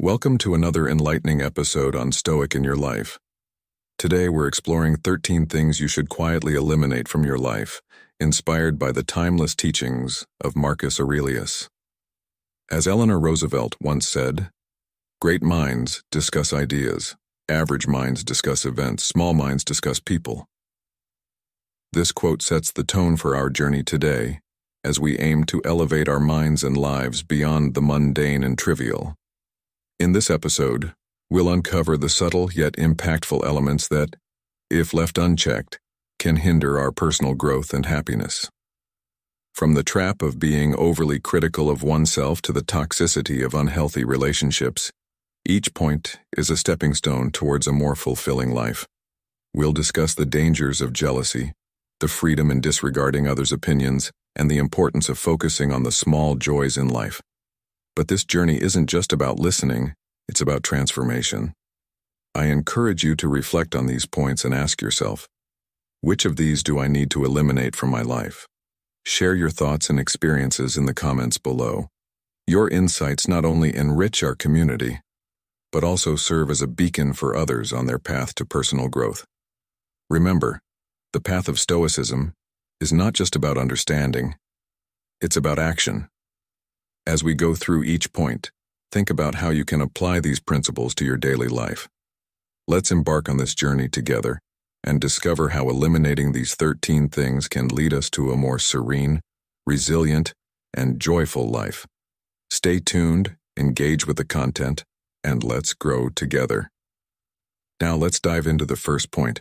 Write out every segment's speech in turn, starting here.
Welcome to another enlightening episode on Stoic in Your Life. Today we're exploring 13 things you should quietly eliminate from your life, inspired by the timeless teachings of Marcus Aurelius. As Eleanor Roosevelt once said, "Great minds discuss ideas, average minds discuss events, small minds discuss people." This quote sets the tone for our journey today, as we aim to elevate our minds and lives beyond the mundane and trivial. In this episode, we'll uncover the subtle yet impactful elements that, if left unchecked, can hinder our personal growth and happiness. From the trap of being overly critical of oneself to the toxicity of unhealthy relationships, each point is a stepping stone towards a more fulfilling life. We'll discuss the dangers of jealousy, the freedom in disregarding others' opinions, and the importance of focusing on the small joys in life. But this journey isn't just about listening, it's about transformation. I encourage you to reflect on these points and ask yourself, which of these do I need to eliminate from my life? Share your thoughts and experiences in the comments below. Your insights not only enrich our community, but also serve as a beacon for others on their path to personal growth. Remember, the path of Stoicism is not just about understanding, it's about action. As we go through each point, think about how you can apply these principles to your daily life. Let's embark on this journey together and discover how eliminating these 13 things can lead us to a more serene, resilient, and joyful life. Stay tuned, engage with the content, and let's grow together. Now let's dive into the first point,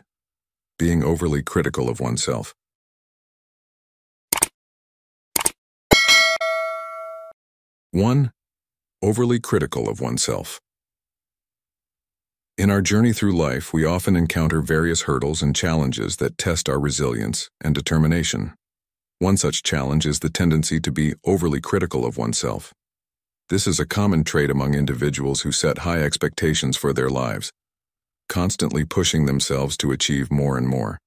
being overly critical of oneself. 1. Overly critical of oneself. In our journey through life, we often encounter various hurdles and challenges that test our resilience and determination. One such challenge is the tendency to be overly critical of oneself. This is a common trait among individuals who set high expectations for their lives, constantly pushing themselves to achieve more and more.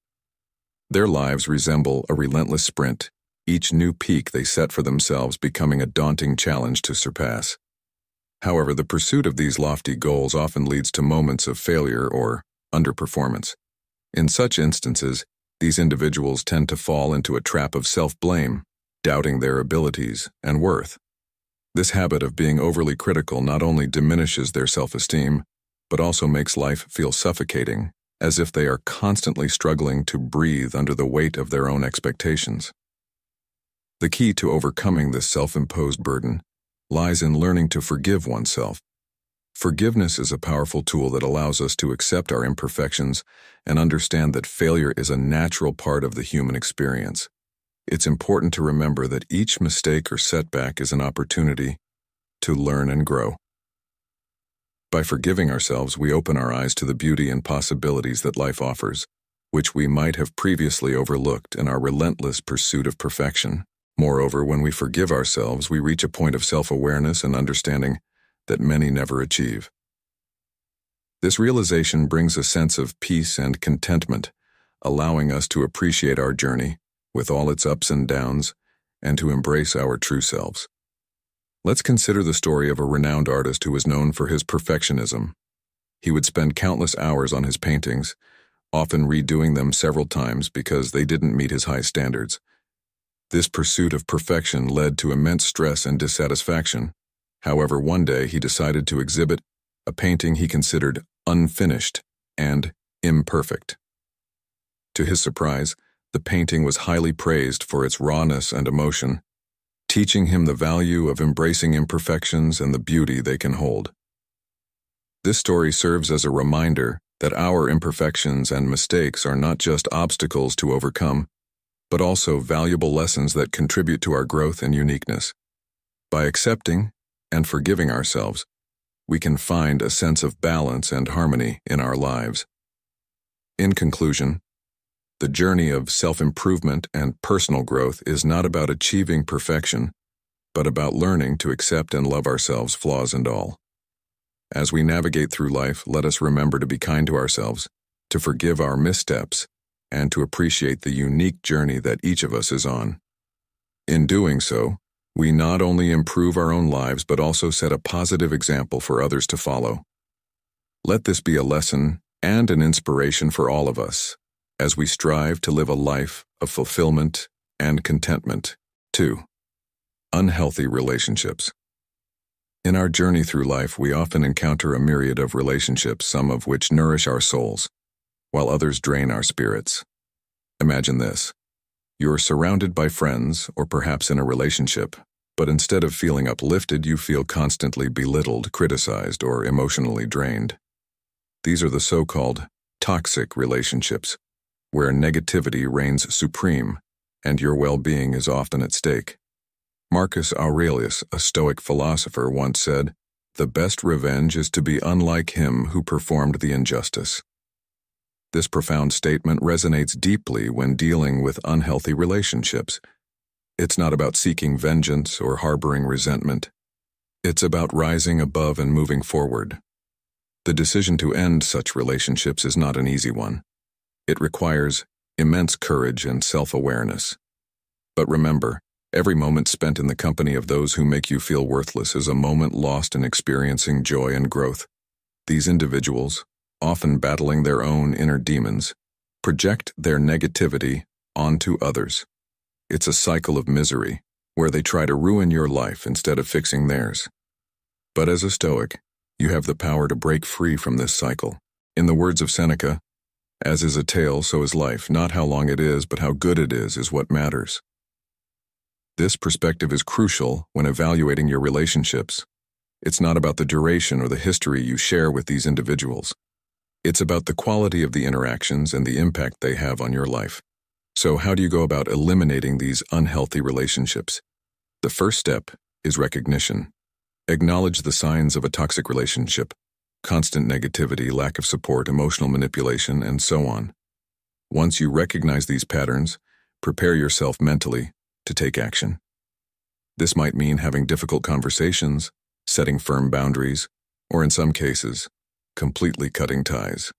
Their lives resemble a relentless sprint, each new peak they set for themselves becoming a daunting challenge to surpass. However, the pursuit of these lofty goals often leads to moments of failure or underperformance. In such instances, these individuals tend to fall into a trap of self-blame, doubting their abilities and worth. This habit of being overly critical not only diminishes their self-esteem, but also makes life feel suffocating, as if they are constantly struggling to breathe under the weight of their own expectations. The key to overcoming this self-imposed burden lies in learning to forgive oneself. Forgiveness is a powerful tool that allows us to accept our imperfections and understand that failure is a natural part of the human experience. It's important to remember that each mistake or setback is an opportunity to learn and grow. By forgiving ourselves, we open our eyes to the beauty and possibilities that life offers, which we might have previously overlooked in our relentless pursuit of perfection. Moreover, when we forgive ourselves, we reach a point of self-awareness and understanding that many never achieve. This realization brings a sense of peace and contentment, allowing us to appreciate our journey, with all its ups and downs, and to embrace our true selves. Let's consider the story of a renowned artist who was known for his perfectionism. He would spend countless hours on his paintings, often redoing them several times because they didn't meet his high standards. This pursuit of perfection led to immense stress and dissatisfaction. However, one day he decided to exhibit a painting he considered unfinished and imperfect. To his surprise, the painting was highly praised for its rawness and emotion, teaching him the value of embracing imperfections and the beauty they can hold. This story serves as a reminder that our imperfections and mistakes are not just obstacles to overcome, but also valuable lessons that contribute to our growth and uniqueness. By accepting and forgiving ourselves, we can find a sense of balance and harmony in our lives. In conclusion, the journey of self-improvement and personal growth is not about achieving perfection, but about learning to accept and love ourselves, flaws and all. As we navigate through life, let us remember to be kind to ourselves, to forgive our missteps, and to appreciate the unique journey that each of us is on. In doing so, We not only improve our own lives but also set a positive example for others to follow. Let this be a lesson and an inspiration for all of us as we strive to live a life of fulfillment and contentment. 2. Unhealthy relationships. In our journey through life, we often encounter a myriad of relationships, some of which nourish our souls, while others drain our spirits. Imagine this. You're surrounded by friends, or perhaps in a relationship, but instead of feeling uplifted, you feel constantly belittled, criticized, or emotionally drained. These are the so-called toxic relationships, where negativity reigns supreme, and your well-being is often at stake. Marcus Aurelius, a Stoic philosopher, once said, "The best revenge is to be unlike him who performed the injustice." This profound statement resonates deeply when dealing with unhealthy relationships. It's not about seeking vengeance or harboring resentment. It's about rising above and moving forward. The decision to end such relationships is not an easy one. It requires immense courage and self-awareness. But remember, every moment spent in the company of those who make you feel worthless is a moment lost in experiencing joy and growth. These individuals, often battling their own inner demons, project their negativity onto others. It's a cycle of misery, where they try to ruin your life instead of fixing theirs. But as a Stoic, you have the power to break free from this cycle. In the words of Seneca, "As is a tale, so is life. Not how long it is, but how good it is what matters." This perspective is crucial when evaluating your relationships. It's not about the duration or the history you share with these individuals. It's about the quality of the interactions and the impact they have on your life. So how do you go about eliminating these unhealthy relationships? The first step is recognition. Acknowledge the signs of a toxic relationship: constant negativity, lack of support, emotional manipulation, and so on. Once you recognize these patterns, prepare yourself mentally to take action. This might mean having difficult conversations, setting firm boundaries, or in some cases, completely cutting ties.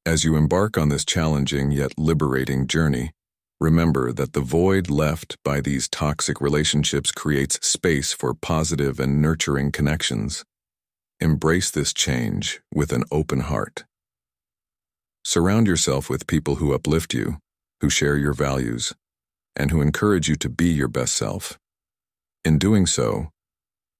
As you embark on this challenging yet liberating journey, remember that the void left by these toxic relationships creates space for positive and nurturing connections. Embrace this change with an open heart. Surround yourself with people who uplift you, who share your values, and who encourage you to be your best self. In doing so,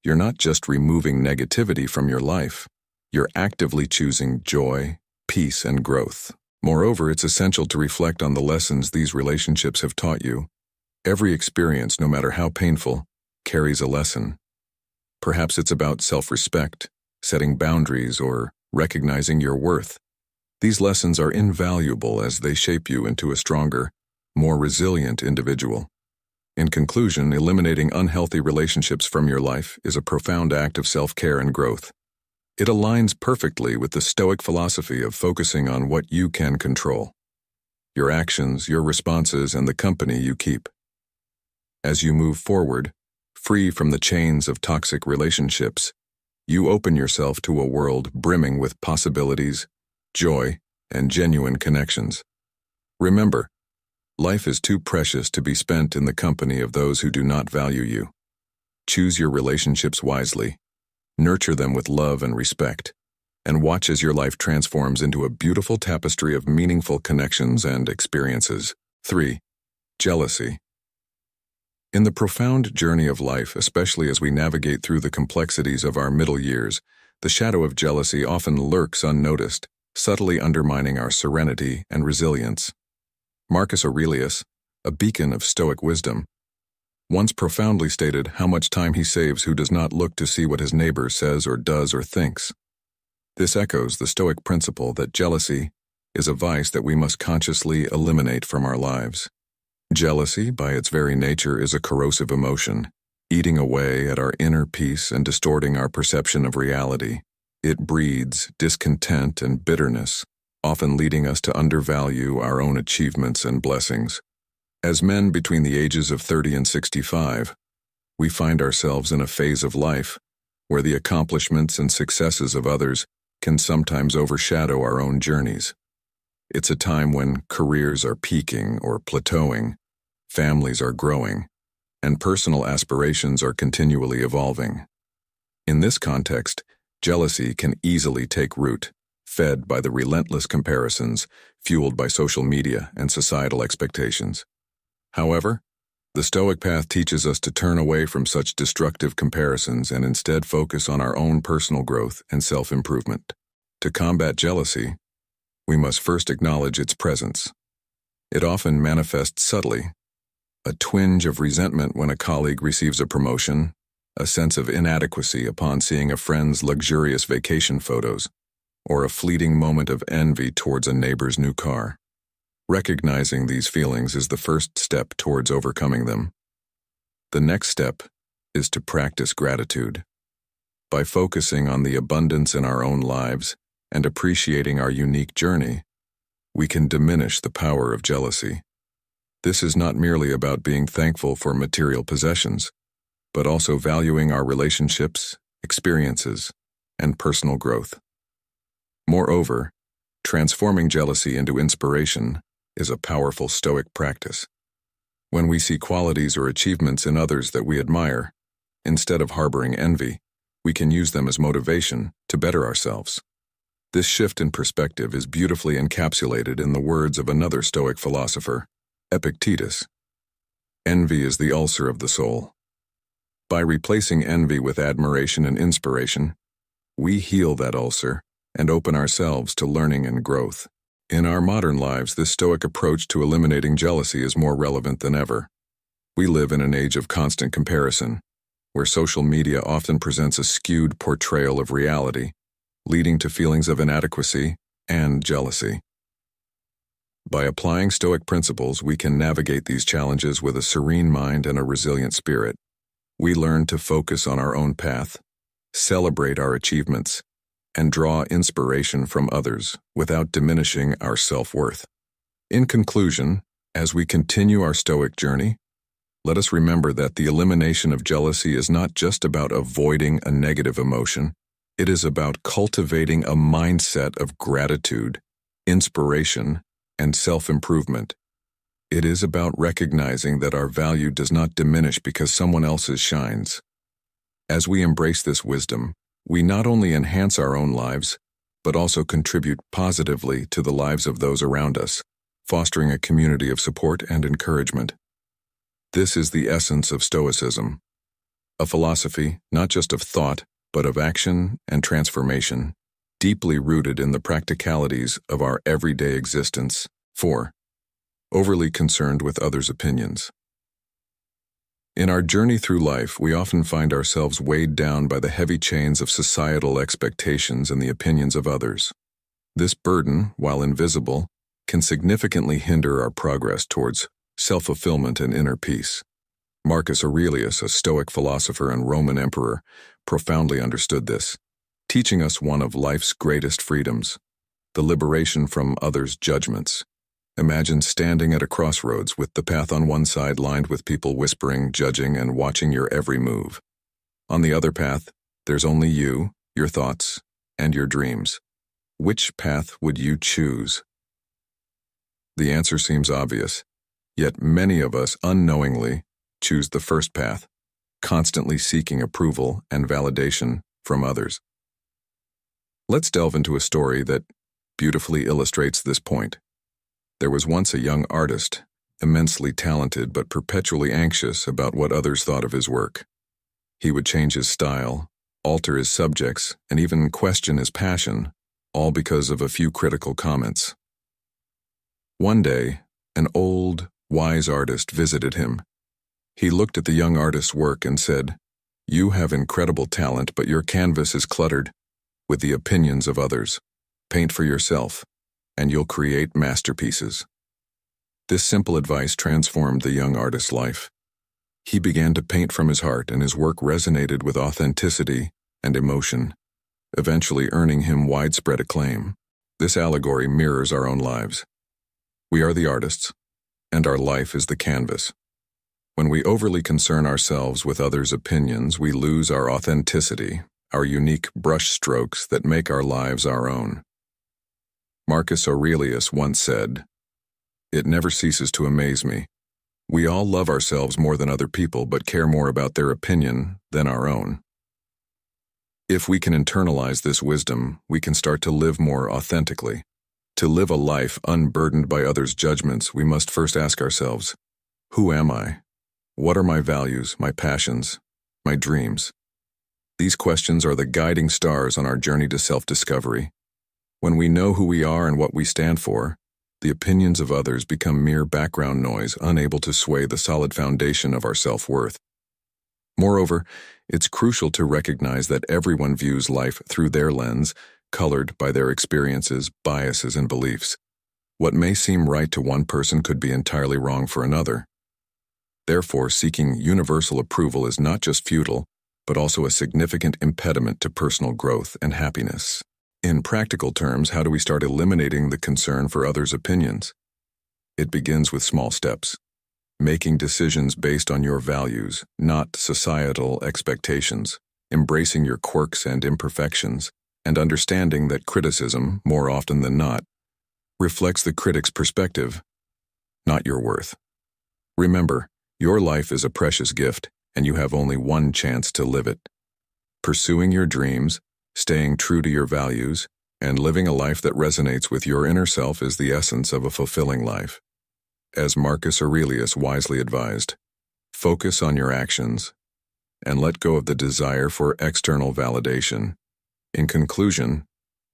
you're not just removing negativity from your life, you're actively choosing joy, peace, and growth. Moreover, it's essential to reflect on the lessons these relationships have taught you. Every experience, no matter how painful, carries a lesson. Perhaps it's about self-respect, setting boundaries, or recognizing your worth. These lessons are invaluable as they shape you into a stronger, more resilient individual. In conclusion, eliminating unhealthy relationships from your life is a profound act of self-care and growth. It aligns perfectly with the Stoic philosophy of focusing on what you can control: your actions, your responses, and the company you keep. As you move forward, free from the chains of toxic relationships, you open yourself to a world brimming with possibilities, joy, and genuine connections. Remember, life is too precious to be spent in the company of those who do not value you. Choose your relationships wisely, nurture them with love and respect, and watch as your life transforms into a beautiful tapestry of meaningful connections and experiences. 3. Jealousy. In the profound journey of life, especially as we navigate through the complexities of our middle years, the shadow of jealousy often lurks unnoticed, subtly undermining our serenity and resilience. Marcus Aurelius, a beacon of Stoic wisdom, once profoundly stated how much time he saves who does not look to see what his neighbor says or does or thinks. This echoes the Stoic principle that jealousy is a vice that we must consciously eliminate from our lives. Jealousy, by its very nature, is a corrosive emotion, eating away at our inner peace and distorting our perception of reality. It breeds discontent and bitterness, often leading us to undervalue our own achievements and blessings. As men between the ages of 30 and 65, we find ourselves in a phase of life where the accomplishments and successes of others can sometimes overshadow our own journeys. It's a time when careers are peaking or plateauing, families are growing, and personal aspirations are continually evolving. In this context, jealousy can easily take root, fed by the relentless comparisons fueled by social media and societal expectations. However, the Stoic path teaches us to turn away from such destructive comparisons and instead focus on our own personal growth and self-improvement. To combat jealousy, we must first acknowledge its presence. It often manifests subtly: a twinge of resentment when a colleague receives a promotion, a sense of inadequacy upon seeing a friend's luxurious vacation photos, or a fleeting moment of envy towards a neighbor's new car. Recognizing these feelings is the first step towards overcoming them. The next step is to practice gratitude. By focusing on the abundance in our own lives and appreciating our unique journey, we can diminish the power of jealousy. This is not merely about being thankful for material possessions, but also valuing our relationships, experiences, and personal growth. Moreover, transforming jealousy into inspiration is a powerful Stoic practice. When we see qualities or achievements in others that we admire, instead of harboring envy, we can use them as motivation to better ourselves. This shift in perspective is beautifully encapsulated in the words of another Stoic philosopher, Epictetus. Envy is the ulcer of the soul. By replacing envy with admiration and inspiration, we heal that ulcer and open ourselves to learning and growth. In our modern lives, this Stoic approach to eliminating jealousy is more relevant than ever. We live in an age of constant comparison, where social media often presents a skewed portrayal of reality, leading to feelings of inadequacy and jealousy. By applying Stoic principles, we can navigate these challenges with a serene mind and a resilient spirit. We learn to focus on our own path, celebrate our achievements, and draw inspiration from others without diminishing our self-worth. In conclusion, as we continue our Stoic journey, let us remember that the elimination of jealousy is not just about avoiding a negative emotion. It is about cultivating a mindset of gratitude, inspiration, and self-improvement. It is about recognizing that our value does not diminish because someone else's shines. As we embrace this wisdom, we not only enhance our own lives, but also contribute positively to the lives of those around us, fostering a community of support and encouragement. This is the essence of Stoicism, a philosophy not just of thought, but of action and transformation, deeply rooted in the practicalities of our everyday existence. 4. Overly concerned with others' opinions. In our journey through life, we often find ourselves weighed down by the heavy chains of societal expectations and the opinions of others. This burden, while invisible, can significantly hinder our progress towards self-fulfillment and inner peace. Marcus Aurelius, a Stoic philosopher and Roman emperor, profoundly understood this, teaching us one of life's greatest freedoms: the liberation from others' judgments. Imagine standing at a crossroads with the path on one side lined with people whispering, judging, and watching your every move. On the other path, there's only you, your thoughts, and your dreams. Which path would you choose? The answer seems obvious, yet many of us unknowingly choose the first path, constantly seeking approval and validation from others. Let's delve into a story that beautifully illustrates this point. There was once a young artist, immensely talented but perpetually anxious about what others thought of his work. He would change his style, alter his subjects, and even question his passion, all because of a few critical comments. One day, an old, wise artist visited him. He looked at the young artist's work and said, "You have incredible talent, but your canvas is cluttered with the opinions of others. Paint for yourself, and you'll create masterpieces." This simple advice transformed the young artist's life. He began to paint from his heart, and his work resonated with authenticity and emotion, eventually earning him widespread acclaim. This allegory mirrors our own lives. We are the artists, and our life is the canvas. When we overly concern ourselves with others' opinions, we lose our authenticity, our unique brush strokes that make our lives our own. Marcus Aurelius once said, "It never ceases to amaze me We all love ourselves more than other people but care more about their opinion than our own. If we can internalize this wisdom, we can start to live more authentically. To live a life unburdened by others' judgments, we must first ask ourselves, who am I? What are my values, my passions, my dreams? These questions are the guiding stars on our journey to self-discovery. When we know who we are and what we stand for, the opinions of others become mere background noise, unable to sway the solid foundation of our self-worth. Moreover, it's crucial to recognize that everyone views life through their lens, colored by their experiences, biases, and beliefs. What may seem right to one person could be entirely wrong for another. Therefore, seeking universal approval is not just futile, but also a significant impediment to personal growth and happiness. In practical terms, how do we start eliminating the concern for others' opinions? It begins with small steps. Making decisions based on your values, not societal expectations, embracing your quirks and imperfections, and understanding that criticism, more often than not, reflects the critic's perspective, not your worth. Remember, your life is a precious gift, and you have only one chance to live it. Pursuing your dreams, staying true to your values, and living a life that resonates with your inner self is the essence of a fulfilling life. As Marcus Aurelius wisely advised, focus on your actions and let go of the desire for external validation. In conclusion,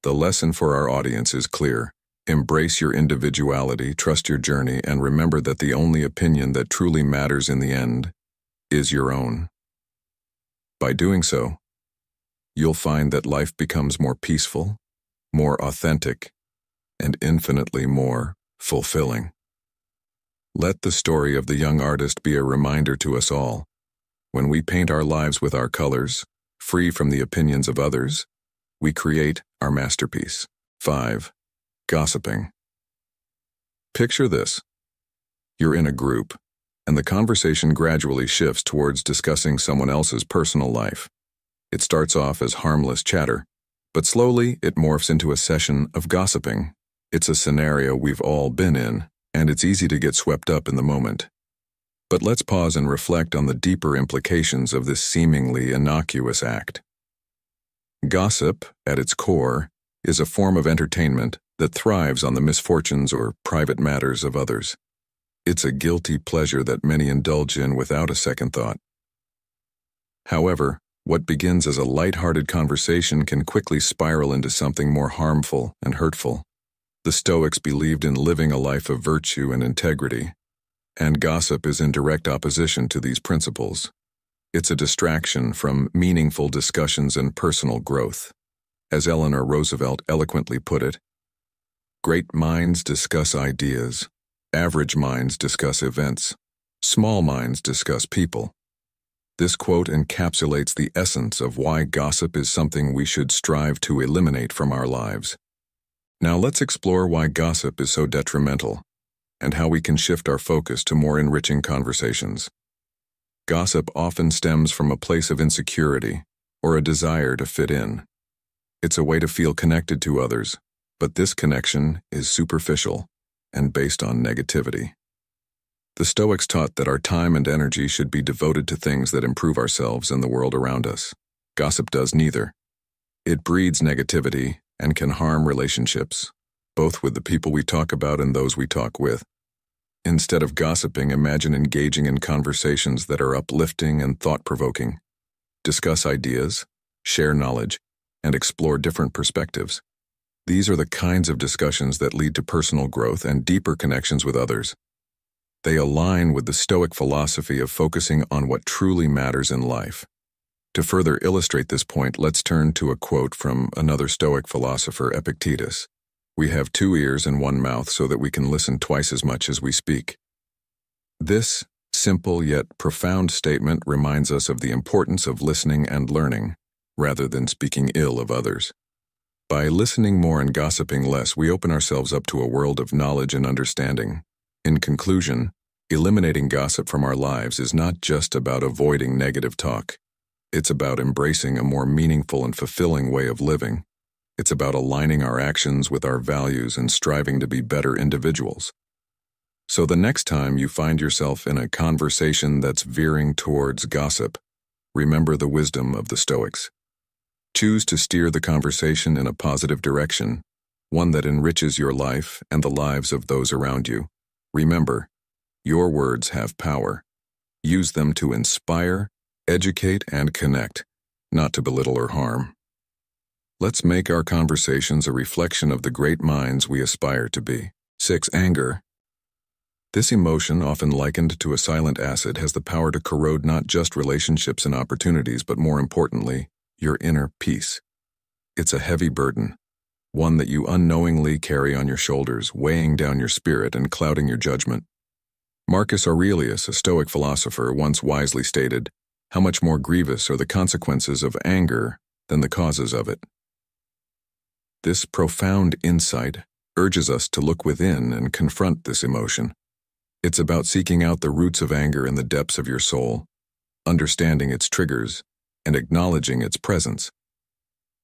the lesson for our audience is clear. Embrace your individuality, trust your journey, and remember that the only opinion that truly matters in the end is your own. By doing so, you'll find that life becomes more peaceful, more authentic, and infinitely more fulfilling. Let the story of the young artist be a reminder to us all. When we paint our lives with our colors, free from the opinions of others, we create our masterpiece. 5. Gossiping. Picture this. You're in a group, and the conversation gradually shifts towards discussing someone else's personal life. It starts off as harmless chatter, but slowly it morphs into a session of gossiping. It's a scenario we've all been in, and it's easy to get swept up in the moment. But let's pause and reflect on the deeper implications of this seemingly innocuous act. Gossip, at its core, is a form of entertainment that thrives on the misfortunes or private matters of others. It's a guilty pleasure that many indulge in without a second thought. However, what begins as a light-hearted conversation can quickly spiral into something more harmful and hurtful. The Stoics believed in living a life of virtue and integrity, and gossip is in direct opposition to these principles. It's a distraction from meaningful discussions and personal growth. As Eleanor Roosevelt eloquently put it, great minds discuss ideas, average minds discuss events, small minds discuss people. This quote encapsulates the essence of why gossip is something we should strive to eliminate from our lives. Now let's explore why gossip is so detrimental, and how we can shift our focus to more enriching conversations. Gossip often stems from a place of insecurity or a desire to fit in. It's a way to feel connected to others, but this connection is superficial and based on negativity. The Stoics taught that our time and energy should be devoted to things that improve ourselves and the world around us. Gossip does neither. It breeds negativity and can harm relationships, both with the people we talk about and those we talk with. Instead of gossiping, imagine engaging in conversations that are uplifting and thought-provoking. Discuss ideas, share knowledge, and explore different perspectives. These are the kinds of discussions that lead to personal growth and deeper connections with others. They align with the Stoic philosophy of focusing on what truly matters in life. To further illustrate this point, let's turn to a quote from another Stoic philosopher, Epictetus. We have 2 ears and 1 mouth so that we can listen twice as much as we speak. This simple yet profound statement reminds us of the importance of listening and learning, rather than speaking ill of others. By listening more and gossiping less, we open ourselves up to a world of knowledge and understanding. In conclusion, eliminating gossip from our lives is not just about avoiding negative talk. It's about embracing a more meaningful and fulfilling way of living. It's about aligning our actions with our values and striving to be better individuals. So the next time you find yourself in a conversation that's veering towards gossip, remember the wisdom of the Stoics. Choose to steer the conversation in a positive direction, one that enriches your life and the lives of those around you. Remember, your words have power. Use them to inspire, educate, and connect, not to belittle or harm. Let's make our conversations a reflection of the great minds we aspire to be. 6. Anger. This emotion, often likened to a silent acid, has the power to corrode not just relationships and opportunities, but more importantly, your inner peace. It's a heavy burden, one that you unknowingly carry on your shoulders, weighing down your spirit and clouding your judgment. Marcus Aurelius, a Stoic philosopher, once wisely stated, "How much more grievous are the consequences of anger than the causes of it?" This profound insight urges us to look within and confront this emotion. It's about seeking out the roots of anger in the depths of your soul, understanding its triggers, and acknowledging its presence.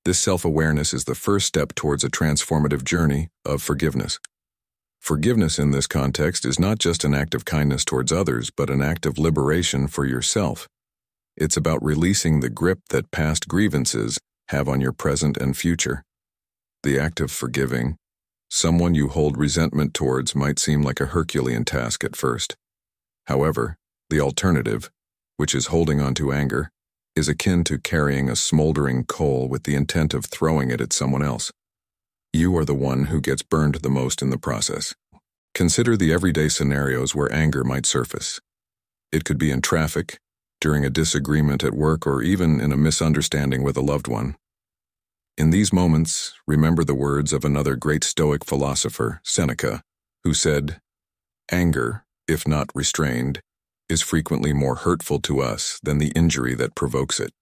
This self-awareness is the first step towards a transformative journey of forgiveness. Forgiveness in this context is not just an act of kindness towards others, but an act of liberation for yourself. It's about releasing the grip that past grievances have on your present and future. The act of forgiving someone you hold resentment towards might seem like a Herculean task at first. However, the alternative, which is holding on to anger, is akin to carrying a smoldering coal with the intent of throwing it at someone else. You are the one who gets burned the most in the process. Consider the everyday scenarios where anger might surface. It could be in traffic, during a disagreement at work, or even in a misunderstanding with a loved one. In these moments, remember the words of another great Stoic philosopher, Seneca, who said, "Anger, if not restrained, is frequently more hurtful to us than the injury that provokes it."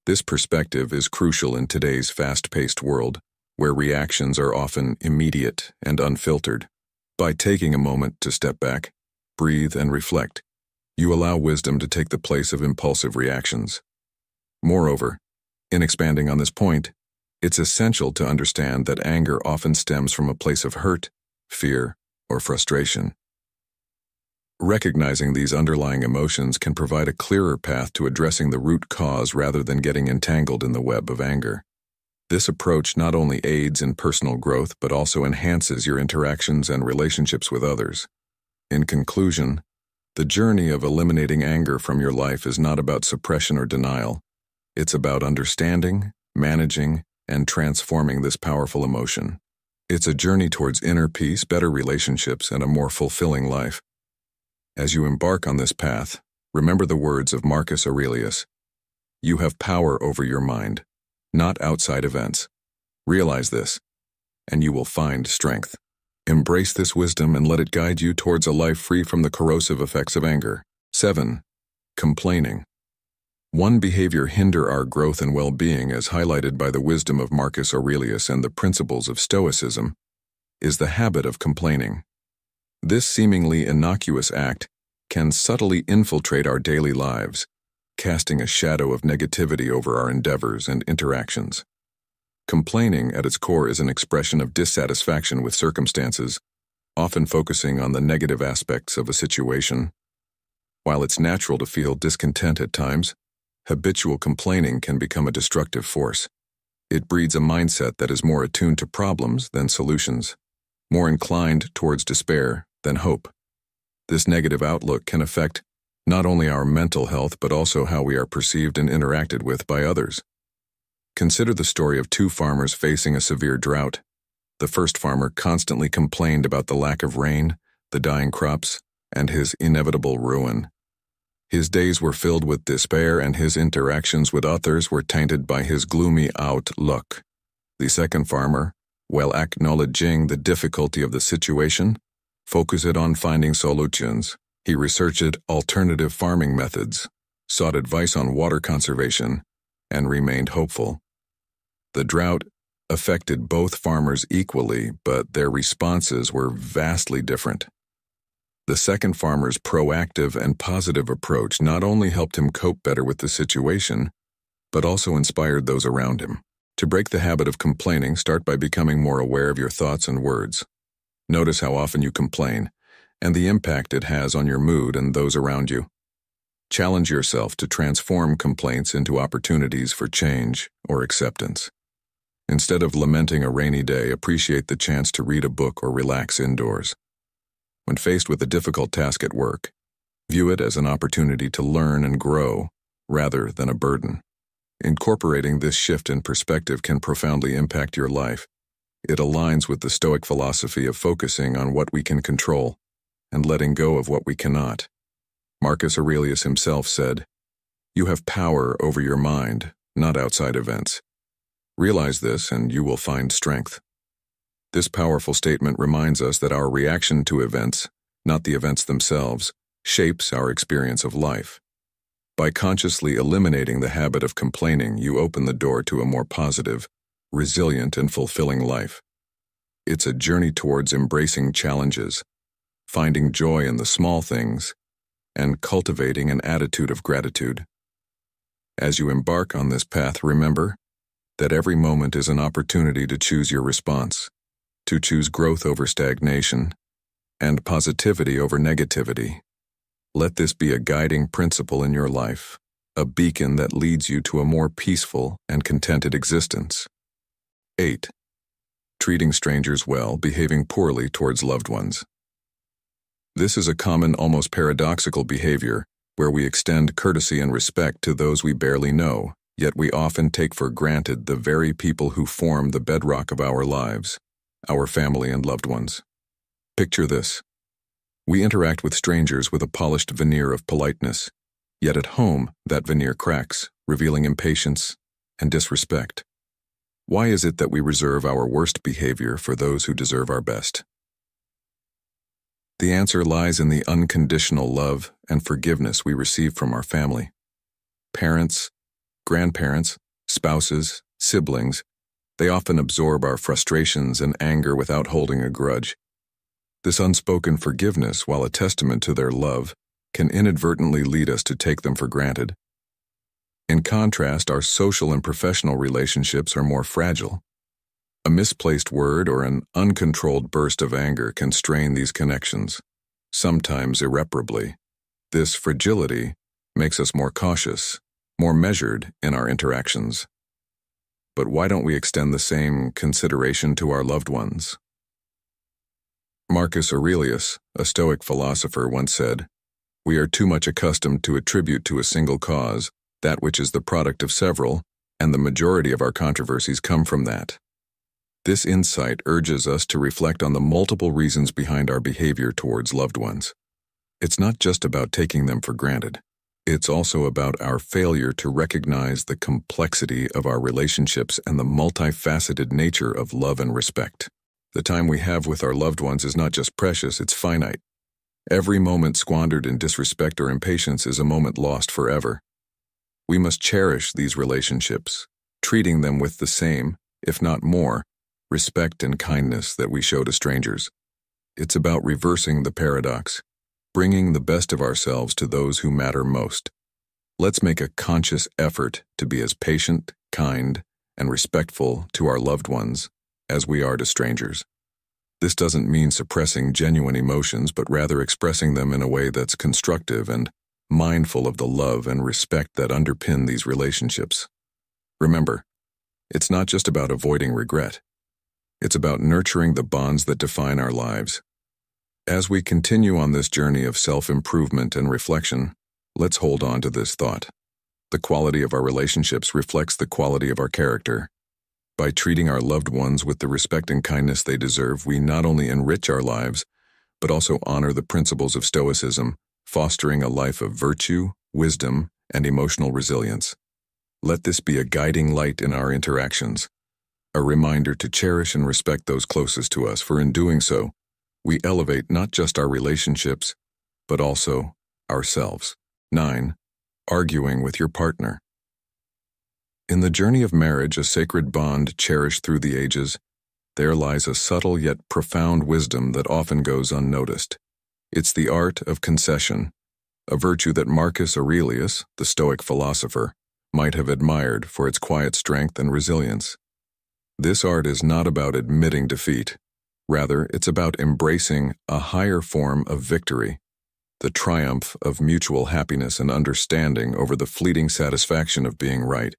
This perspective is crucial in today's fast-paced world, where reactions are often immediate and unfiltered. By taking a moment to step back, breathe, and reflect, you allow wisdom to take the place of impulsive reactions. Moreover, in expanding on this point, it's essential to understand that anger often stems from a place of hurt, fear, or frustration. Recognizing these underlying emotions can provide a clearer path to addressing the root cause rather than getting entangled in the web of anger. This approach not only aids in personal growth but also enhances your interactions and relationships with others. In conclusion, the journey of eliminating anger from your life is not about suppression or denial. It's about understanding, managing, and transforming this powerful emotion. It's a journey towards inner peace, better relationships, and a more fulfilling life. As you embark on this path, remember the words of Marcus Aurelius. You have power over your mind, not outside events. Realize this, and you will find strength. Embrace this wisdom and let it guide you towards a life free from the corrosive effects of anger. 7. Complaining. One behavior hinder our growth and well-being, as highlighted by the wisdom of Marcus Aurelius and the principles of Stoicism, is the habit of complaining. This seemingly innocuous act can subtly infiltrate our daily lives, casting a shadow of negativity over our endeavors and interactions. Complaining at its core is an expression of dissatisfaction with circumstances, often focusing on the negative aspects of a situation. While it's natural to feel discontent at times, habitual complaining can become a destructive force. It breeds a mindset that is more attuned to problems than solutions, more inclined towards despair than hope. This negative outlook can affect not only our mental health but also how we are perceived and interacted with by others. Consider the story of two farmers facing a severe drought. The first farmer constantly complained about the lack of rain, the dying crops, and his inevitable ruin. His days were filled with despair, and his interactions with others were tainted by his gloomy outlook. The second farmer, while acknowledging the difficulty of the situation, focused on finding solutions. He researched alternative farming methods, sought advice on water conservation, and remained hopeful. The drought affected both farmers equally, but their responses were vastly different. The second farmer's proactive and positive approach not only helped him cope better with the situation, but also inspired those around him. To break the habit of complaining, start by becoming more aware of your thoughts and words. Notice how often you complain, and the impact it has on your mood and those around you. Challenge yourself to transform complaints into opportunities for change or acceptance. Instead of lamenting a rainy day, appreciate the chance to read a book or relax indoors. When faced with a difficult task at work, view it as an opportunity to learn and grow rather than a burden. Incorporating this shift in perspective can profoundly impact your life. It aligns with the Stoic philosophy of focusing on what we can control and letting go of what we cannot. Marcus Aurelius himself said, "You have power over your mind, not outside events. Realize this and you will find strength." This powerful statement reminds us that our reaction to events, not the events themselves, shapes our experience of life. By consciously eliminating the habit of complaining, you open the door to a more positive, resilient, and fulfilling life. It's a journey towards embracing challenges, finding joy in the small things, and cultivating an attitude of gratitude. As you embark on this path, remember that every moment is an opportunity to choose your response, to choose growth over stagnation, and positivity over negativity. Let this be a guiding principle in your life, a beacon that leads you to a more peaceful and contented existence. 8. Treating strangers well, behaving poorly towards loved ones. This is a common, almost paradoxical behavior where we extend courtesy and respect to those we barely know, yet we often take for granted the very people who form the bedrock of our lives, our family and loved ones. Picture this. We interact with strangers with a polished veneer of politeness, yet at home that veneer cracks, revealing impatience and disrespect. Why is it that we reserve our worst behavior for those who deserve our best? The answer lies in the unconditional love and forgiveness we receive from our family. Parents, grandparents, spouses, siblings, they often absorb our frustrations and anger without holding a grudge. This unspoken forgiveness, while a testament to their love, can inadvertently lead us to take them for granted. In contrast, our social and professional relationships are more fragile. A misplaced word or an uncontrolled burst of anger can strain these connections, sometimes irreparably. This fragility makes us more cautious, more measured in our interactions. But why don't we extend the same consideration to our loved ones? Marcus Aurelius, a Stoic philosopher, once said, "We are too much accustomed to attribute to a single cause that which is the product of several, and the majority of our controversies come from that." This insight urges us to reflect on the multiple reasons behind our behavior towards loved ones. It's not just about taking them for granted. It's also about our failure to recognize the complexity of our relationships and the multifaceted nature of love and respect. The time we have with our loved ones is not just precious, it's finite. Every moment squandered in disrespect or impatience is a moment lost forever. We must cherish these relationships, treating them with the same, if not more, respect and kindness that we show to strangers. It's about reversing the paradox, bringing the best of ourselves to those who matter most. Let's make a conscious effort to be as patient, kind, and respectful to our loved ones as we are to strangers. This doesn't mean suppressing genuine emotions, but rather expressing them in a way that's constructive and mindful of the love and respect that underpin these relationships. Remember, it's not just about avoiding regret. It's about nurturing the bonds that define our lives. As we continue on this journey of self-improvement and reflection, let's hold on to this thought. The quality of our relationships reflects the quality of our character. By treating our loved ones with the respect and kindness they deserve, we not only enrich our lives, but also honor the principles of Stoicism, fostering a life of virtue, wisdom, and emotional resilience. Let this be a guiding light in our interactions, a reminder to cherish and respect those closest to us, for in doing so, we elevate not just our relationships, but also ourselves. 9. Arguing with your partner. In the journey of marriage, a sacred bond cherished through the ages, there lies a subtle yet profound wisdom that often goes unnoticed. It's the art of concession, a virtue that Marcus Aurelius, the Stoic philosopher, might have admired for its quiet strength and resilience. This art is not about admitting defeat. Rather, it's about embracing a higher form of victory, the triumph of mutual happiness and understanding over the fleeting satisfaction of being right.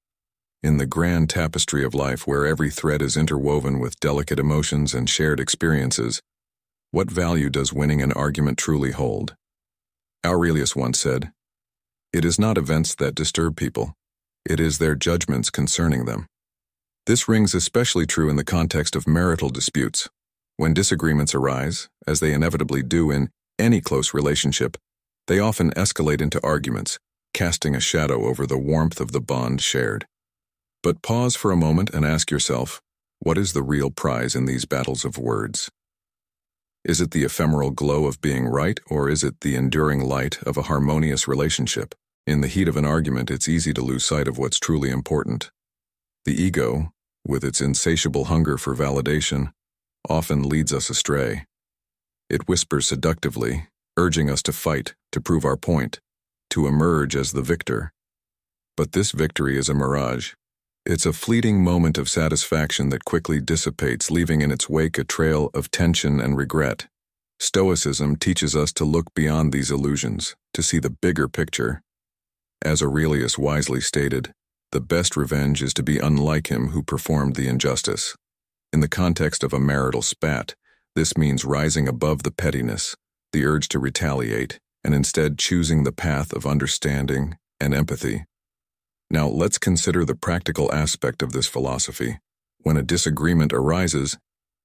In the grand tapestry of life where every thread is interwoven with delicate emotions and shared experiences, what value does winning an argument truly hold? Aurelius once said, "It is not events that disturb people, it is their judgments concerning them." This rings especially true in the context of marital disputes. When disagreements arise, as they inevitably do in any close relationship, they often escalate into arguments, casting a shadow over the warmth of the bond shared. But pause for a moment and ask yourself, what is the real prize in these battles of words? Is it the ephemeral glow of being right, or is it the enduring light of a harmonious relationship? In the heat of an argument, it's easy to lose sight of what's truly important. The ego, with its insatiable hunger for validation, often leads us astray. It whispers seductively, urging us to fight, to prove our point, to emerge as the victor. But this victory is a mirage. It's a fleeting moment of satisfaction that quickly dissipates, leaving in its wake a trail of tension and regret. Stoicism teaches us to look beyond these illusions, to see the bigger picture. As Aurelius wisely stated, the best revenge is to be unlike him who performed the injustice. In the context of a marital spat, this means rising above the pettiness, the urge to retaliate, and instead choosing the path of understanding and empathy. Now, let's consider the practical aspect of this philosophy. When a disagreement arises,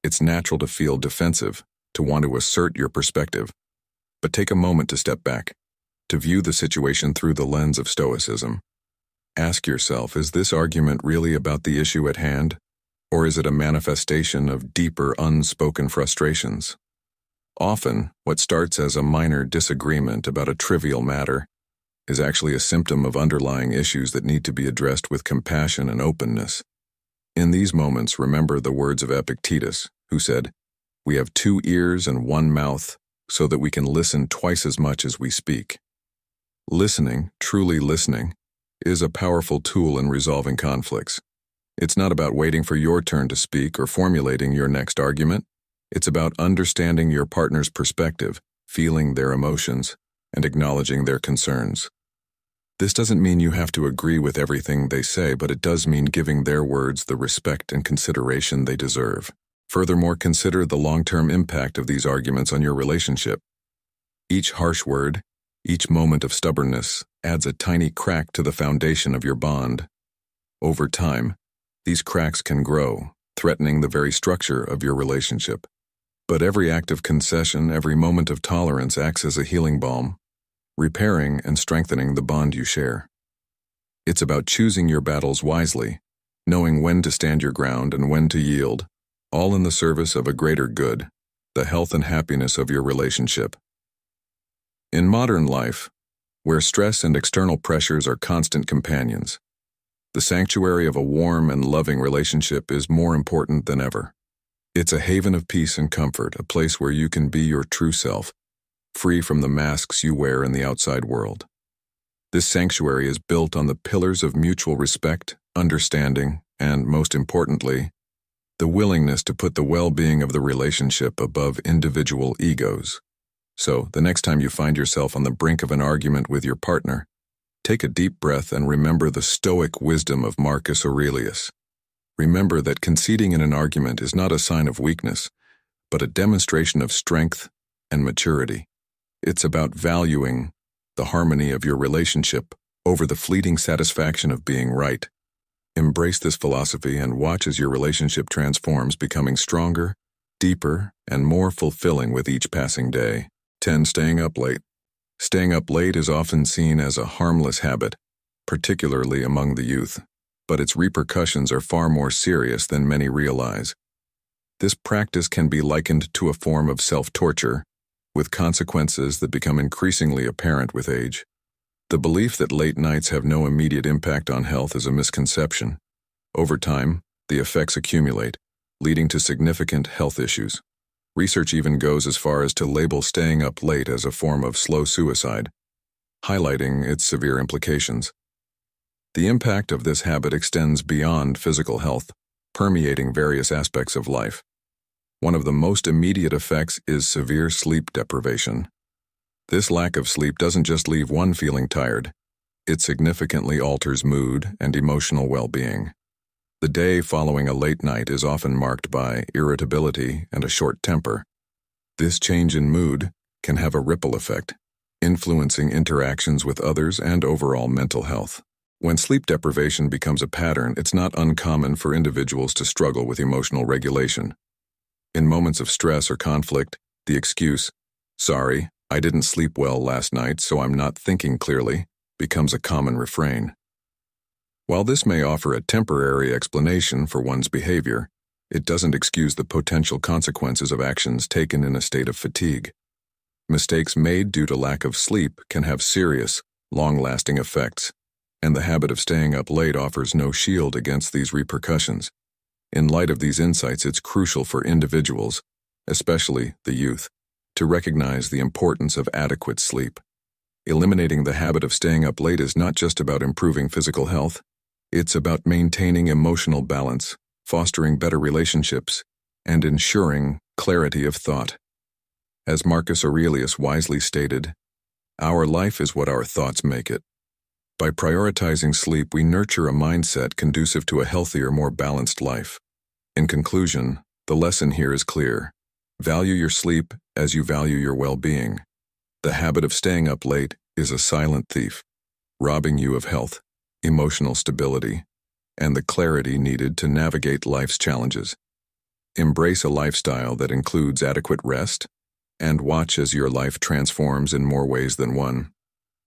it's natural to feel defensive, to want to assert your perspective. But take a moment to step back, to view the situation through the lens of Stoicism. Ask yourself, is this argument really about the issue at hand, or is it a manifestation of deeper unspoken frustrations? Often, what starts as a minor disagreement about a trivial matter is actually a symptom of underlying issues that need to be addressed with compassion and openness. In these moments, remember the words of Epictetus, who said, "We have 2 ears and 1 mouth, so that we can listen twice as much as we speak." Listening, truly listening, is a powerful tool in resolving conflicts. It's not about waiting for your turn to speak or formulating your next argument. It's about understanding your partner's perspective, feeling their emotions, and acknowledging their concerns. This doesn't mean you have to agree with everything they say, but it does mean giving their words the respect and consideration they deserve. Furthermore, consider the long-term impact of these arguments on your relationship. Each harsh word, each moment of stubbornness adds a tiny crack to the foundation of your bond. Over time, these cracks can grow, threatening the very structure of your relationship. But every act of concession, every moment of tolerance acts as a healing balm, repairing and strengthening the bond you share. It's about choosing your battles wisely, knowing when to stand your ground and when to yield, all in the service of a greater good, the health and happiness of your relationship. In modern life, where stress and external pressures are constant companions, the sanctuary of a warm and loving relationship is more important than ever. It's a haven of peace and comfort, a place where you can be your true self, free from the masks you wear in the outside world. This sanctuary is built on the pillars of mutual respect, understanding, and, most importantly, the willingness to put the well-being of the relationship above individual egos. So, the next time you find yourself on the brink of an argument with your partner, take a deep breath and remember the Stoic wisdom of Marcus Aurelius. Remember that conceding in an argument is not a sign of weakness, but a demonstration of strength and maturity. It's about valuing the harmony of your relationship over the fleeting satisfaction of being right. Embrace this philosophy and watch as your relationship transforms, becoming stronger, deeper, and more fulfilling with each passing day. 10. Staying up late. Staying up late is often seen as a harmless habit, particularly among the youth, but its repercussions are far more serious than many realize. This practice can be likened to a form of self-torture, with consequences that become increasingly apparent with age. The belief that late nights have no immediate impact on health is a misconception. Over time, the effects accumulate, leading to significant health issues. Research even goes as far as to label staying up late as a form of slow suicide, highlighting its severe implications. The impact of this habit extends beyond physical health, permeating various aspects of life. One of the most immediate effects is severe sleep deprivation. This lack of sleep doesn't just leave one feeling tired, it significantly alters mood and emotional well-being. The day following a late night is often marked by irritability and a short temper. This change in mood can have a ripple effect, influencing interactions with others and overall mental health. When sleep deprivation becomes a pattern, it's not uncommon for individuals to struggle with emotional regulation. In moments of stress or conflict, the excuse, "Sorry, I didn't sleep well last night, so I'm not thinking clearly," becomes a common refrain. While this may offer a temporary explanation for one's behavior, it doesn't excuse the potential consequences of actions taken in a state of fatigue. Mistakes made due to lack of sleep can have serious, long-lasting effects, and the habit of staying up late offers no shield against these repercussions. In light of these insights, it's crucial for individuals, especially the youth, to recognize the importance of adequate sleep. Eliminating the habit of staying up late is not just about improving physical health, it's about maintaining emotional balance, fostering better relationships, and ensuring clarity of thought. As Marcus Aurelius wisely stated, "Our life is what our thoughts make it." By prioritizing sleep, we nurture a mindset conducive to a healthier, more balanced life. In conclusion, the lesson here is clear. Value your sleep as you value your well-being. The habit of staying up late is a silent thief, robbing you of health, emotional stability, and the clarity needed to navigate life's challenges. Embrace a lifestyle that includes adequate rest, and watch as your life transforms in more ways than one.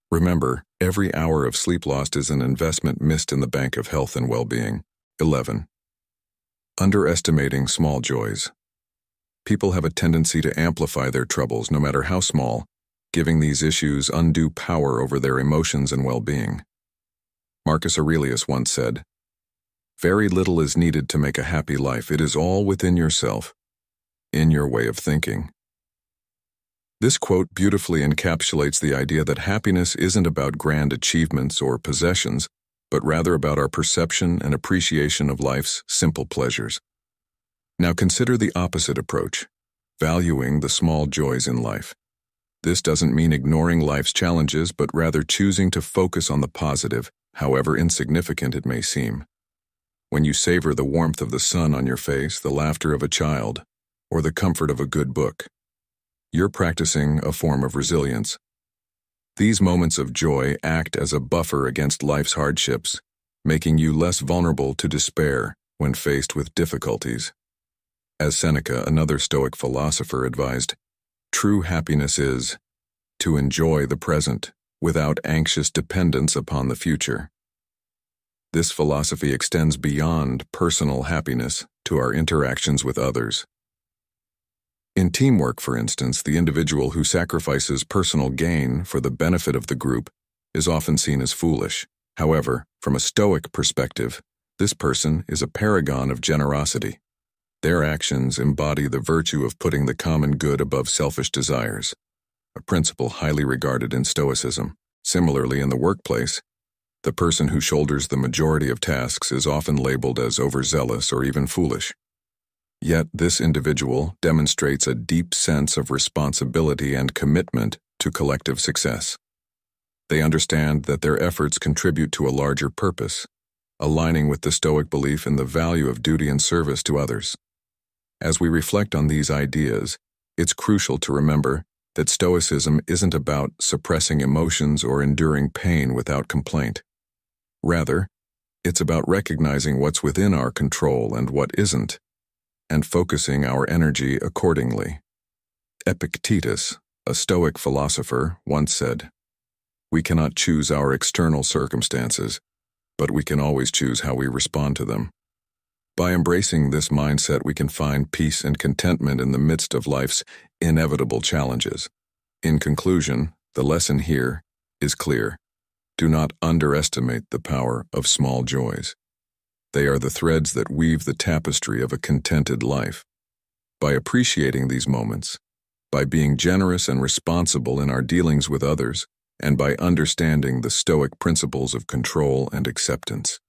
Remember, every hour of sleep lost is an investment missed in the bank of health and well-being. 11. Underestimating small joys. People have a tendency to amplify their troubles, no matter how small, giving these issues undue power over their emotions and well-being. Marcus Aurelius once said, "Very little is needed to make a happy life. It is all within yourself, in your way of thinking." This quote beautifully encapsulates the idea that happiness isn't about grand achievements or possessions, but rather about our perception and appreciation of life's simple pleasures. Now consider the opposite approach, valuing the small joys in life. This doesn't mean ignoring life's challenges, but rather choosing to focus on the positive, however insignificant it may seem. When you savor the warmth of the sun on your face, the laughter of a child, or the comfort of a good book, you're practicing a form of resilience. These moments of joy act as a buffer against life's hardships, making you less vulnerable to despair when faced with difficulties. As Seneca, another Stoic philosopher, advised, "True happiness is to enjoy the present without anxious dependence upon the future." This philosophy extends beyond personal happiness to our interactions with others. In teamwork, for instance, the individual who sacrifices personal gain for the benefit of the group is often seen as foolish. However, from a Stoic perspective, this person is a paragon of generosity. Their actions embody the virtue of putting the common good above selfish desires, a principle highly regarded in Stoicism. Similarly, in the workplace, the person who shoulders the majority of tasks is often labeled as overzealous or even foolish. Yet this individual demonstrates a deep sense of responsibility and commitment to collective success. They understand that their efforts contribute to a larger purpose, aligning with the Stoic belief in the value of duty and service to others. As we reflect on these ideas, it's crucial to remember that Stoicism isn't about suppressing emotions or enduring pain without complaint. Rather, it's about recognizing what's within our control and what isn't, and focusing our energy accordingly. Epictetus, a Stoic philosopher, once said, "We cannot choose our external circumstances, but we can always choose how we respond to them." By embracing this mindset, we can find peace and contentment in the midst of life's inevitable challenges. In conclusion, the lesson here is clear. Do not underestimate the power of small joys. They are the threads that weave the tapestry of a contented life. By appreciating these moments, by being generous and responsible in our dealings with others, and by understanding the Stoic principles of control and acceptance,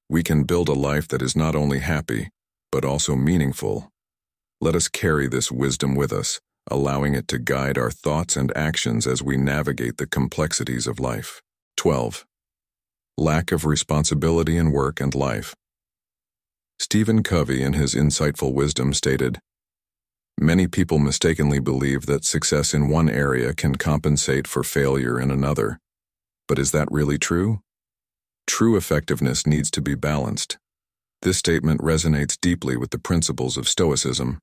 we can build a life that is not only happy, but also meaningful. Let us carry this wisdom with us, allowing it to guide our thoughts and actions as we navigate the complexities of life. 12. Lack of responsibility in work and life. Stephen Covey, in his insightful wisdom, stated, "Many people mistakenly believe that success in one area can compensate for failure in another. But is that really true? True effectiveness needs to be balanced." This statement resonates deeply with the principles of Stoicism,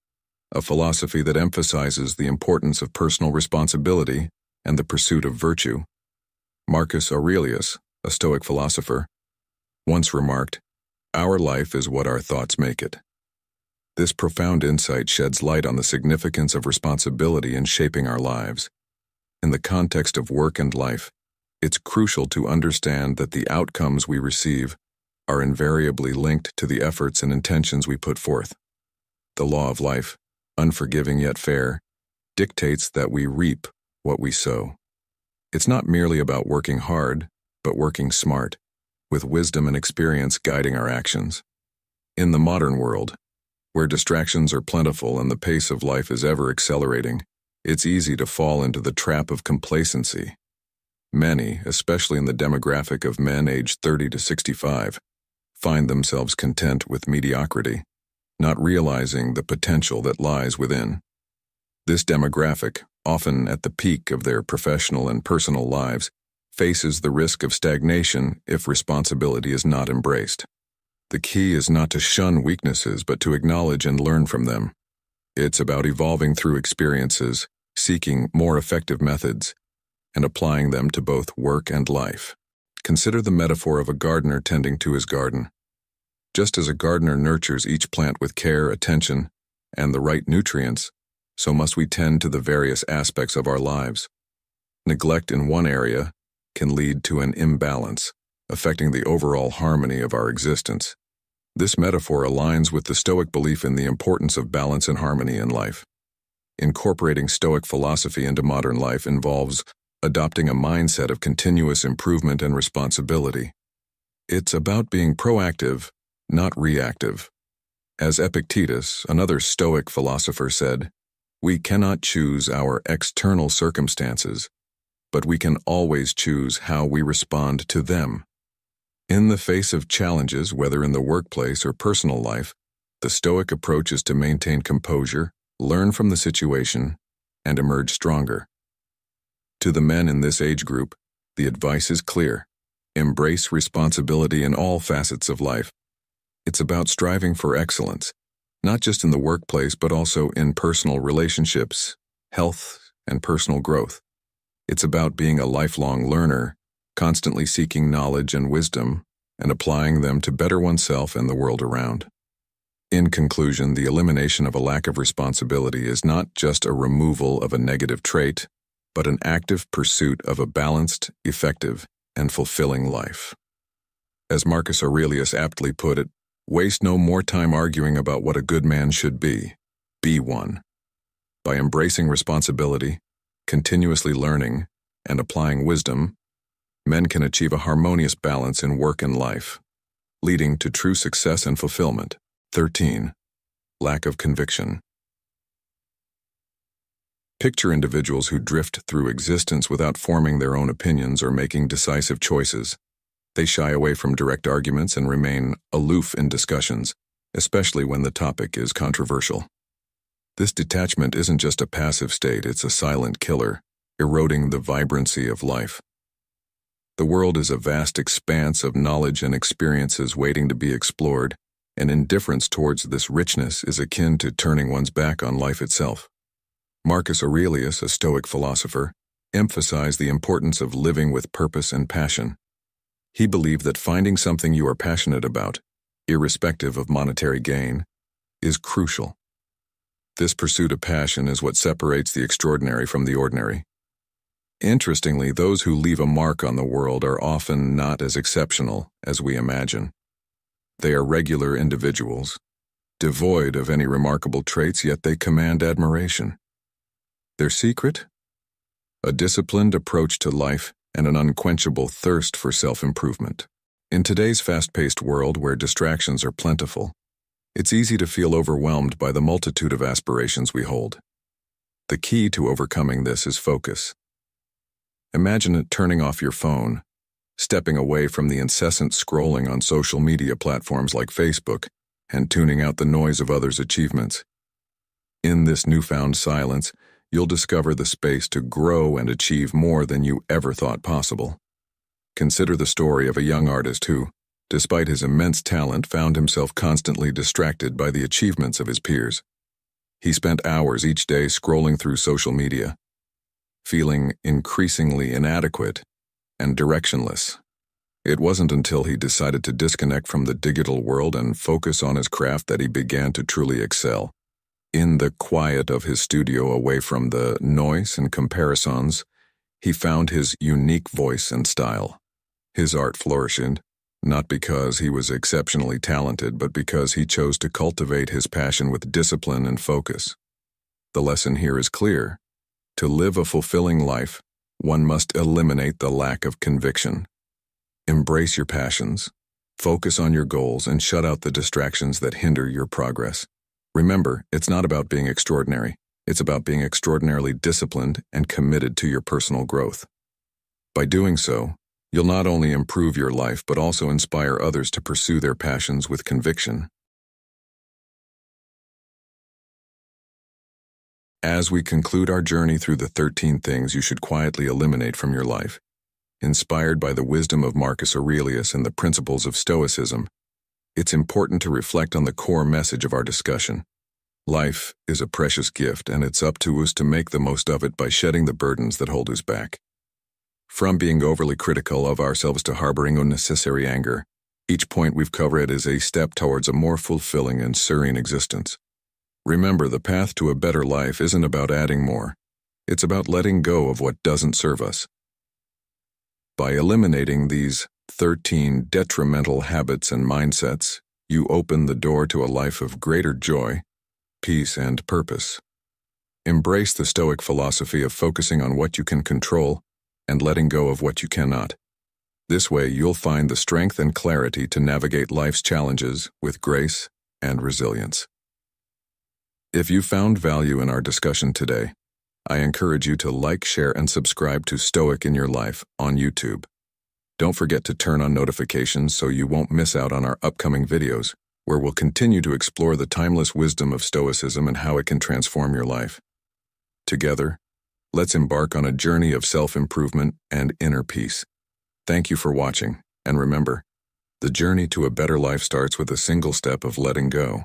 a philosophy that emphasizes the importance of personal responsibility and the pursuit of virtue. Marcus Aurelius, a Stoic philosopher, once remarked, "Our life is what our thoughts make it." This profound insight sheds light on the significance of responsibility in shaping our lives. In the context of work and life, it's crucial to understand that the outcomes we receive are invariably linked to the efforts and intentions we put forth. The law of life, unforgiving yet fair, dictates that we reap what we sow. It's not merely about working hard, but working smart, with wisdom and experience guiding our actions. In the modern world, where distractions are plentiful and the pace of life is ever accelerating, it's easy to fall into the trap of complacency. Many, especially in the demographic of men aged 30 to 65, find themselves content with mediocrity, not realizing the potential that lies within. This demographic, often at the peak of their professional and personal lives, faces the risk of stagnation if responsibility is not embraced. The key is not to shun weaknesses, but to acknowledge and learn from them. It's about evolving through experiences, seeking more effective methods, and applying them to both work and life. Consider the metaphor of a gardener tending to his garden. Just as a gardener nurtures each plant with care, attention, and the right nutrients, so must we tend to the various aspects of our lives. Neglect in one area can lead to an imbalance, affecting the overall harmony of our existence. This metaphor aligns with the Stoic belief in the importance of balance and harmony in life. Incorporating Stoic philosophy into modern life involves adopting a mindset of continuous improvement and responsibility. It's about being proactive, not reactive. As Epictetus, another Stoic philosopher, said, "We cannot choose our external circumstances, but we can always choose how we respond to them." In the face of challenges, whether in the workplace or personal life, the Stoic approach is to maintain composure, learn from the situation, and emerge stronger. To the men in this age group, the advice is clear. Embrace responsibility in all facets of life. It's about striving for excellence, not just in the workplace, but also in personal relationships, health, and personal growth. It's about being a lifelong learner, constantly seeking knowledge and wisdom, and applying them to better oneself and the world around. In conclusion, the elimination of a lack of responsibility is not just a removal of a negative trait, but an active pursuit of a balanced, effective, and fulfilling life. As Marcus Aurelius aptly put it, waste no more time arguing about what a good man should be. Be one. By embracing responsibility, continuously learning, and applying wisdom, men can achieve a harmonious balance in work and life, leading to true success and fulfillment. 13. Lack of conviction. Picture individuals who drift through existence without forming their own opinions or making decisive choices. They shy away from direct arguments and remain aloof in discussions, especially when the topic is controversial. This detachment isn't just a passive state, it's a silent killer, eroding the vibrancy of life. The world is a vast expanse of knowledge and experiences waiting to be explored, and indifference towards this richness is akin to turning one's back on life itself. Marcus Aurelius, a Stoic philosopher, emphasized the importance of living with purpose and passion. He believed that finding something you are passionate about, irrespective of monetary gain, is crucial. This pursuit of passion is what separates the extraordinary from the ordinary. Interestingly, those who leave a mark on the world are often not as exceptional as we imagine. They are regular individuals, devoid of any remarkable traits, yet they command admiration. Their secret? A disciplined approach to life and an unquenchable thirst for self-improvement. In today's fast-paced world where distractions are plentiful, It's easy to feel overwhelmed by the multitude of aspirations we hold. The key to overcoming this is focus. Imagine it turning off your phone, stepping away from the incessant scrolling on social media platforms like Facebook, and tuning out the noise of others' achievements. In this newfound silence, you'll discover the space to grow and achieve more than you ever thought possible. Consider the story of a young artist who, despite his immense talent, found himself constantly distracted by the achievements of his peers. He spent hours each day scrolling through social media, feeling increasingly inadequate and directionless. It wasn't until he decided to disconnect from the digital world and focus on his craft that he began to truly excel. In the quiet of his studio, away from the noise and comparisons, he found his unique voice and style. His art flourished, not because he was exceptionally talented, but because he chose to cultivate his passion with discipline and focus. The lesson here is clear. To live a fulfilling life, one must eliminate the lack of conviction. Embrace your passions, focus on your goals, and shut out the distractions that hinder your progress. Remember, it's not about being extraordinary. It's about being extraordinarily disciplined and committed to your personal growth. By doing so, you'll not only improve your life but also inspire others to pursue their passions with conviction. As we conclude our journey through the 13 things you should quietly eliminate from your life, inspired by the wisdom of Marcus Aurelius and the principles of Stoicism, it's important to reflect on the core message of our discussion. Life is a precious gift, and it's up to us to make the most of it by shedding the burdens that hold us back. From being overly critical of ourselves to harboring unnecessary anger, each point we've covered is a step towards a more fulfilling and serene existence. Remember, the path to a better life isn't about adding more. It's about letting go of what doesn't serve us. By eliminating these 13 detrimental habits and mindsets, you open the door to a life of greater joy, peace, and purpose. Embrace the Stoic philosophy of focusing on what you can control and letting go of what you cannot. This way, you'll find the strength and clarity to navigate life's challenges with grace and resilience. If you found value in our discussion today, I encourage you to like, share, and subscribe to Stoic in Your Life on YouTube. Don't forget to turn on notifications so you won't miss out on our upcoming videos, where we'll continue to explore the timeless wisdom of Stoicism and how it can transform your life. Together, let's embark on a journey of self-improvement and inner peace. Thank you for watching, and remember, the journey to a better life starts with a single step of letting go.